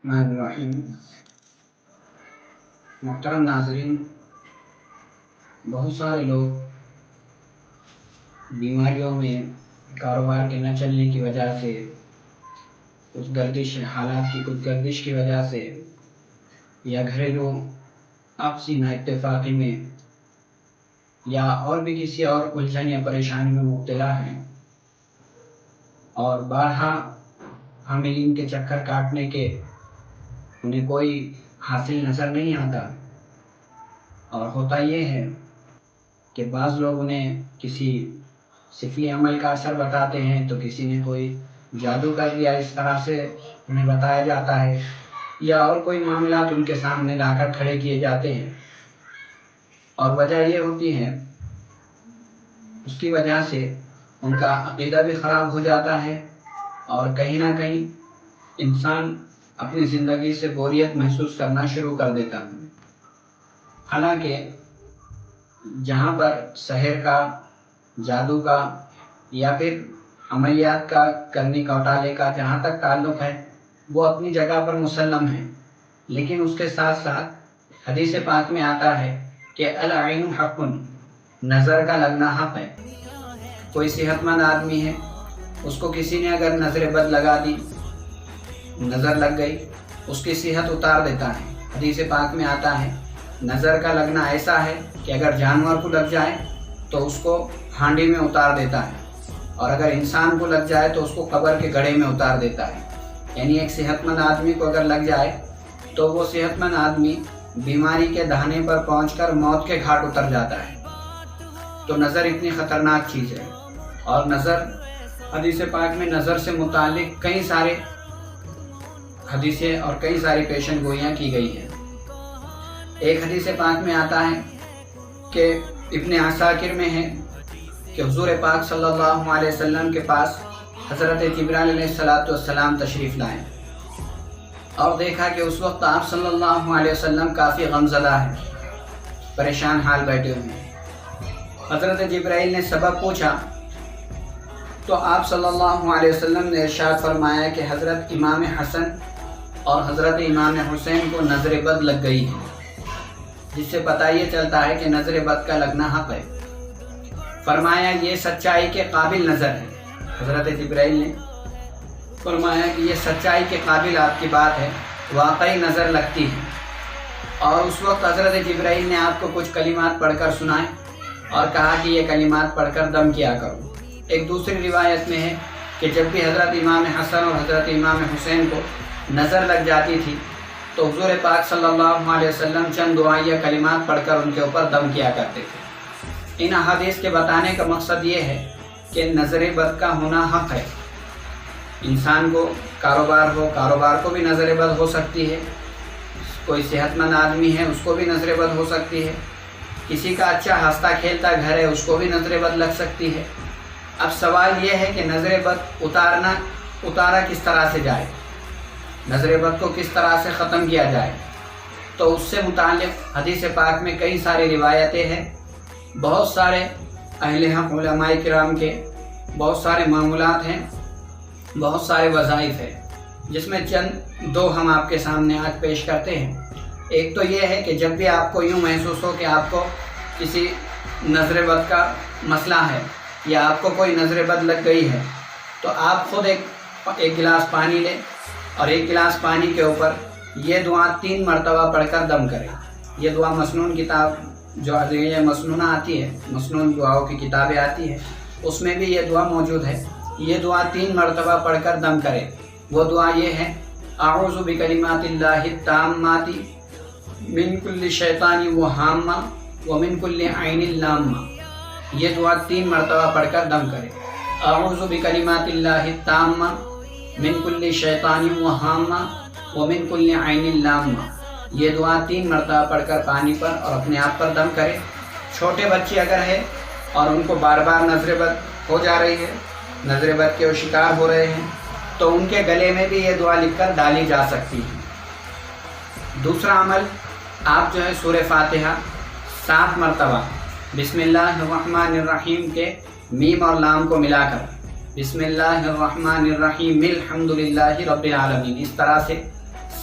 الرحیم۔ محترم ناظرین، بہت سارے لوگ بیماریوں میں کاروبار کے نہ چلنے کی وجہ سے، کچھ گردش حالات کی کچھ گردش کی وجہ سے یا گھریلو آپسی نہ اتفاقی میں یا اور بھی کسی اور الجھن یا پریشانی میں مبتلا ہیں، اور بارہا عاملین کے چکر کاٹنے کے انہیں کوئی حاصل نظر نہیں آتا۔ اور ہوتا یہ ہے کہ بعض لوگ انہیں کسی سفلی عمل کا اثر بتاتے ہیں، تو کسی نے کوئی جادو کر دیا اس طرح سے انہیں بتایا جاتا ہے، یا اور کوئی معاملات ان کے سامنے لا کر کھڑے کیے جاتے ہیں، اور وجہ یہ ہوتی ہے اس کی وجہ سے ان کا عقیدہ بھی خراب ہو جاتا ہے، اور کہیں نہ کہیں انسان اپنی زندگی سے بوریت محسوس کرنا شروع کر دیتا ہے۔ حالانکہ جہاں پر سحر کا، جادو کا یا پھر عملیات کا، کرنی کوٹالے کا جہاں تک تعلق ہے، وہ اپنی جگہ پر مسلم ہے، لیکن اس کے ساتھ ساتھ حدیث پاک میں آتا ہے کہ العین حق، نظر کا لگنا حق ہے۔ کوئی صحت مند آدمی ہے، اس کو کسی نے اگر نظر بد لگا دی، نظر لگ گئی، اس کی صحت اتار دیتا ہے۔ حدیث پاک میں آتا ہے نظر کا لگنا ایسا ہے کہ اگر جانور کو لگ جائے تو اس کو ہانڈی میں اتار دیتا ہے، اور اگر انسان کو لگ جائے تو اس کو قبر کے گڑھے میں اتار دیتا ہے۔ یعنی ایک صحت مند آدمی کو اگر لگ جائے تو وہ صحت مند آدمی بیماری کے دہانے پر پہنچ کر موت کے گھاٹ اتر جاتا ہے۔ تو نظر اتنی خطرناک چیز ہے، اور نظر، حدیث پاک میں نظر سے متعلق کئی سارے حدیثیں اور کئی ساری پیشن گوئیاں کی گئی ہیں۔ ایک حدیث پاک میں آتا ہے کہ ابن عساکر میں ہے کہ حضور پاک صلی اللہ علیہ وسلم کے پاس حضرت جبرائیل علیہ السلام تشریف لائے، اور دیکھا کہ اس وقت آپ صلی اللہ علیہ وسلم کافی غمزدہ ہیں، پریشان حال بیٹھے ہوئے ہیں۔ حضرت جبرائیل نے سبب پوچھا تو آپ صلی اللہ علیہ وسلم نے ارشاد فرمایا کہ حضرت امام حسن اور حضرت امام حسین کو نظر بد لگ گئی ہے، جس سے پتہ یہ چلتا ہے کہ نظر بد کا لگنا حق ہے۔ فرمایا یہ سچائی کے قابل نظر ہے۔ حضرت جبرائیل نے فرمایا کہ یہ سچائی کے قابل آپ کی بات ہے، واقعی نظر لگتی ہے۔ اور اس وقت حضرت جبرائیل نے آپ کو کچھ کلمات پڑھ کر سنائے اور کہا کہ یہ کلمات پڑھ کر دم کیا کرو۔ ایک دوسری روایت میں ہے کہ جب بھی حضرت امام حسن اور حضرت امام حسین کو نظر لگ جاتی تھی تو حضور پاک صلی اللہ علیہ وسلم چند دعائیں یا کلمات پڑھ کر ان کے اوپر دم کیا کرتے تھے۔ ان احادیث کے بتانے کا مقصد یہ ہے کہ نظر بد کا ہونا حق ہے۔ انسان کو کاروبار کو بھی نظر بد ہو سکتی ہے، کوئی صحت مند آدمی ہے اس کو بھی نظر بد ہو سکتی ہے، کسی کا اچھا ہنستا کھیلتا گھر ہے اس کو بھی نظر بد لگ سکتی ہے۔ اب سوال یہ ہے کہ نظر بد اتارا کس طرح سے جائے، نظر بد کو کس طرح سے ختم کیا جائے۔ تو اس سے متعلق حدیث پاک میں کئی ساری روایتیں ہیں، بہت سارے اہل حق علماء کرام کے بہت سارے معمولات ہیں، بہت سارے وظائف ہیں، جس میں چند دو ہم آپ کے سامنے آج پیش کرتے ہیں۔ ایک تو یہ ہے کہ جب بھی آپ کو یوں محسوس ہو کہ آپ کو کسی نظر بد کا مسئلہ ہے یا آپ کو کوئی نظر بد لگ گئی ہے، تو آپ خود ایک گلاس پانی لیں اور ایک گلاس پانی کے اوپر یہ دعا 3 مرتبہ پڑھ کر دم کریں۔ یہ دعا مسنون کتاب جو ادویہ مسنونہ آتی ہے، مسنون دعاؤں کی کتابیں آتی ہے، اس میں بھی یہ دعا موجود ہے۔ یہ دعا 3 مرتبہ پڑھ کر دم کریں۔ وہ دعا یہ ہے اعوذ بکلمات اللہ التامات من کل شیطان وہامہ ومن کل عین لامہ۔ یہ دعا 3 مرتبہ پڑھ کر دم کریں۔ اعوذ بکلمات اللہ التامہ من کل شیطان وہامہ ومن کل عین لامہ۔ یہ دعا 3 مرتبہ پڑھ کر پانی پر اور اپنے آپ پر دم کرے۔ چھوٹے بچے اگر ہے اور ان کو بار بار نظر بد ہو جا رہی ہے، نظر بد کے وہ شکار ہو رہے ہیں، تو ان کے گلے میں بھی یہ دعا لکھ کر ڈالی جا سکتی ہے۔ دوسرا عمل، آپ جو ہے سورہ فاتحہ 7 مرتبہ بسم اللہ الرحمن الرحیم کے میم اور لام کو ملا کر بسم اللہ الرحمن الرحیم الحمدللہ رب العالمین، اس طرح سے